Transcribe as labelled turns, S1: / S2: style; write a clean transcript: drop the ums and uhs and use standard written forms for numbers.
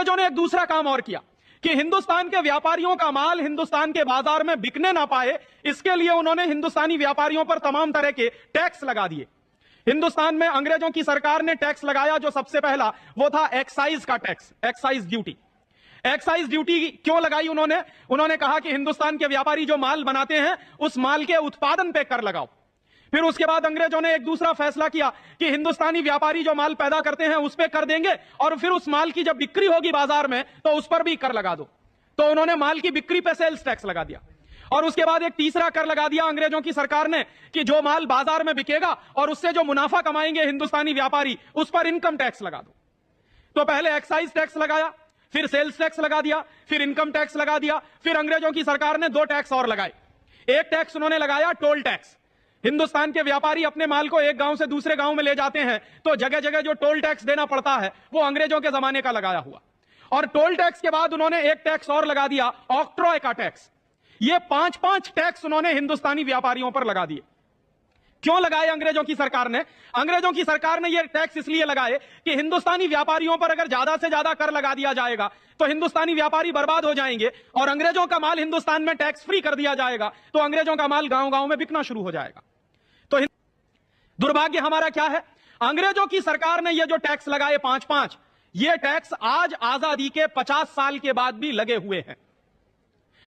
S1: अंग्रेजों ने एक दूसरा काम और किया कि हिंदुस्तान के व्यापारियों का माल हिंदुस्तान के बाजार में बिकने ना पाए, इसके लिए उन्होंने हिंदुस्तानी व्यापारियों पर तमाम तरह के टैक्स लगा दिए। हिंदुस्तान में अंग्रेजों की सरकार ने टैक्स लगाया, जो सबसे पहला वो था एक्साइज का tax, excise duty. Excise duty क्यों लगाई उन्होंने कहा कि हिंदुस्तान के व्यापारी जो माल बनाते हैं उस माल के उत्पादन पे कर लगाओ। फिर उसके बाद अंग्रेजों ने एक दूसरा फैसला किया कि हिंदुस्तानी व्यापारी जो माल पैदा करते हैं उस पे कर देंगे, और फिर उस माल की जब बिक्री होगी बाजार में तो उस पर भी कर लगा दो। तो उन्होंने माल की बिक्री पे सेल्स टैक्स लगा दिया। और उसके बाद एक तीसरा कर लगा दिया अंग्रेजों की सरकार ने कि जो माल बाजार में बिकेगा और उससे जो मुनाफा कमाएंगे हिंदुस्तानी व्यापारी, उस पर इनकम टैक्स लगा दो। तो पहले एक्साइज टैक्स लगाया, फिर सेल्स टैक्स लगा दिया, फिर इनकम टैक्स लगा दिया। फिर अंग्रेजों की सरकार ने 2 टैक्स और लगाए। एक टैक्स उन्होंने लगाया टोल टैक्स। हिंदुस्तान के व्यापारी अपने माल को एक गांव से दूसरे गांव में ले जाते हैं तो जगह जगह जो टोल टैक्स देना पड़ता है वो अंग्रेजों के जमाने का लगाया हुआ। और टोल टैक्स के बाद उन्होंने एक टैक्स और लगा दिया, ऑक्ट्रॉय का टैक्स। ये 5-5 टैक्स उन्होंने हिंदुस्तानी व्यापारियों पर लगा दिए। क्यों लगाए अंग्रेजों की सरकार ने? अंग्रेजों की सरकार ने ये टैक्स इसलिए लगाए कि हिंदुस्तानी व्यापारियों पर अगर ज्यादा से ज्यादा कर लगा दिया जाएगा तो हिंदुस्तानी व्यापारी बर्बाद हो जाएंगे, और अंग्रेजों का माल हिंदुस्तान में टैक्स फ्री कर दिया जाएगा तो अंग्रेजों का माल गांव गांव में बिकना शुरू हो जाएगा। तो दुर्भाग्य हमारा क्या है, अंग्रेजों की सरकार ने ये जो टैक्स लगाए 5-5, ये टैक्स आज आजादी के 50 साल के बाद भी लगे हुए हैं।